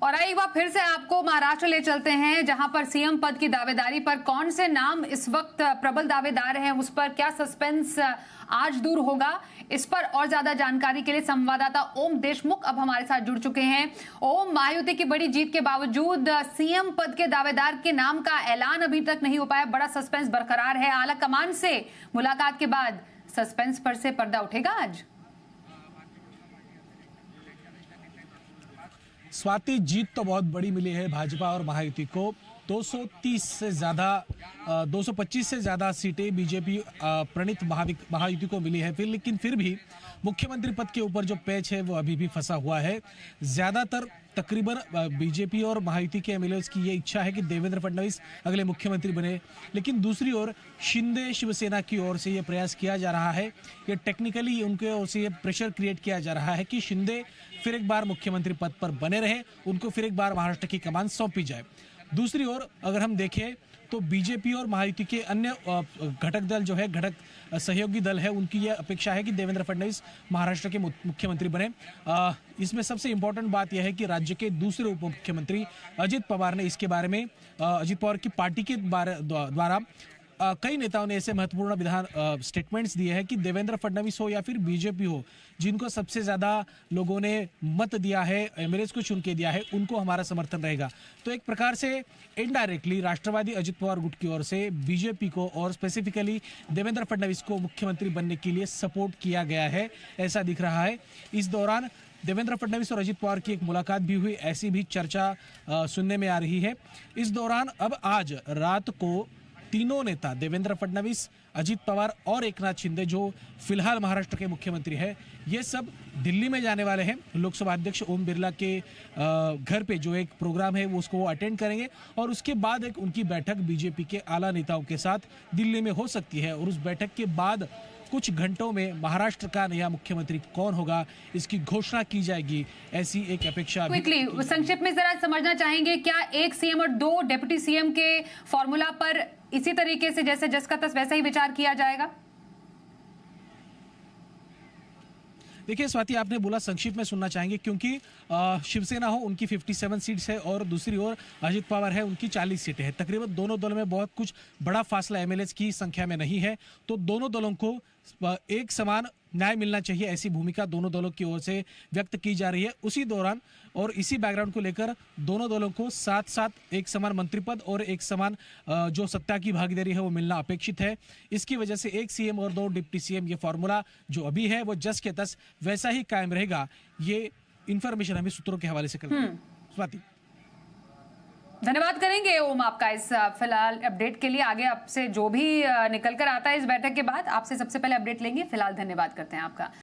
और एक बार फिर से आपको महाराष्ट्र ले चलते हैं, जहां पर सीएम पद की दावेदारी पर कौन से नाम इस वक्त प्रबल दावेदार हैं, उस पर क्या सस्पेंस आज दूर होगा, इस पर और ज्यादा जानकारी के लिए संवाददाता ओम देशमुख अब हमारे साथ जुड़ चुके हैं। ओम, महायुति की बड़ी जीत के बावजूद सीएम पद के दावेदार के नाम का ऐलान अभी तक नहीं हो पाया, बड़ा सस्पेंस बरकरार है। आला कमान से मुलाकात के बाद सस्पेंस पर से पर्दा उठेगा आज? स्वाति, जीत तो बहुत बड़ी मिली है भाजपा और महायुति को। 230 से ज्यादा 225 से ज्यादा सीटें बीजेपी प्रणीत महायुति को मिली है। लेकिन फिर भी मुख्यमंत्री पद के ऊपर जो पैच है वो अभी भी फंसा हुआ है। ज्यादातर तकरीबन बीजेपी और महायुति के एमएलएस की ये इच्छा है कि देवेंद्र फडणवीस अगले मुख्यमंत्री बने, लेकिन दूसरी ओर शिंदे शिवसेना की ओर से ये प्रयास किया जा रहा है कि टेक्निकली उनके ओर से ये प्रेशर क्रिएट किया जा रहा है कि शिंदे फिर एक बार मुख्यमंत्री पद पर बने रहे, उनको फिर एक बार महाराष्ट्र की कमान सौंपी जाए। दूसरी ओर अगर हम देखें तो बीजेपी और महायुति के अन्य घटक दल जो है, घटक सहयोगी दल है, उनकी यह अपेक्षा है कि देवेंद्र फडणवीस महाराष्ट्र के मुख्यमंत्री बने। इसमें सबसे इंपॉर्टेंट बात यह है कि राज्य के दूसरे उप मुख्यमंत्री अजित पवार ने इसके बारे में, अजित पवार की पार्टी के द्वारा कई नेताओं ने ऐसे महत्वपूर्ण स्टेटमेंट्स दिए हैं कि देवेंद्र फडणवीस हो या फिर बीजेपी हो, जिनको सबसे ज्यादा लोगों ने मत दिया है, एमएलएस को चुन के दिया है, उनको हमारा समर्थन रहेगा। तो एक प्रकार से इनडायरेक्टली राष्ट्रवादी अजित पवार गुट की ओर से बीजेपी को और स्पेसिफिकली देवेंद्र फडणवीस को मुख्यमंत्री बनने के लिए सपोर्ट किया गया है, ऐसा दिख रहा है। इस दौरान देवेंद्र फडणवीस और अजित पवार की एक मुलाकात भी हुई, ऐसी भी चर्चा सुनने में आ रही है। इस दौरान अब आज रात को तीनों नेता देवेंद्र फडणवीस, अजित पवार और एकनाथ शिंदे, जो फिलहाल महाराष्ट्र के मुख्यमंत्री हैं, ये सब दिल्ली में जाने वाले हैं। लोकसभा अध्यक्ष ओम बिरला के घर पे जो एक प्रोग्राम है वो उसको वो अटेंड करेंगे और उसके बाद एक उनकी बैठक बीजेपी के आला नेताओं के साथ दिल्ली में हो सकती है। और उस बैठक के बाद कुछ घंटों में महाराष्ट्र का नया मुख्यमंत्री कौन होगा, इसकी घोषणा की जाएगी, ऐसी एक अपेक्षा। क्विकली संक्षिप्त में जरा समझना चाहेंगे, क्या एक सीएम और दो डिप्टी सीएम के फॉर्मूला पर इसी तरीके से जैसे जस का तस वैसा ही विचार किया जाएगा? देखिए स्वाति, आपने बोला संक्षिप्त में सुनना चाहेंगे, क्योंकि शिवसेना हो उनकी 57 सीट्स है और दूसरी ओर अजित पवार है उनकी 40 सीटें हैं। तकरीबन दोनों दलों में बहुत कुछ बड़ा फासला एमएलएस की संख्या में नहीं है, तो दोनों दलों को एक समान न्याय मिलना चाहिए, ऐसी भूमिका दोनों दलों की ओर से व्यक्त की जा रही है। उसी दौरान और इसी बैकग्राउंड को लेकर दोनों दलों को साथ साथ एक समान मंत्री पद और एक समान जो सत्ता की भागीदारी है वो मिलना अपेक्षित है। इसकी वजह से एक सीएम और दो डिप्टी सीएम, ये फॉर्मूला जो अभी है वो जस के तस वैसा ही कायम रहेगा। ये इंफॉर्मेशन हमें सूत्रों के हवाले से कर स्वाति। धन्यवाद करेंगे ओम आपका इस फिलहाल अपडेट के लिए। आगे आपसे जो भी निकल कर आता है इस बैठक के बाद, आपसे सबसे पहले अपडेट लेंगे। फिलहाल धन्यवाद करते हैं आपका।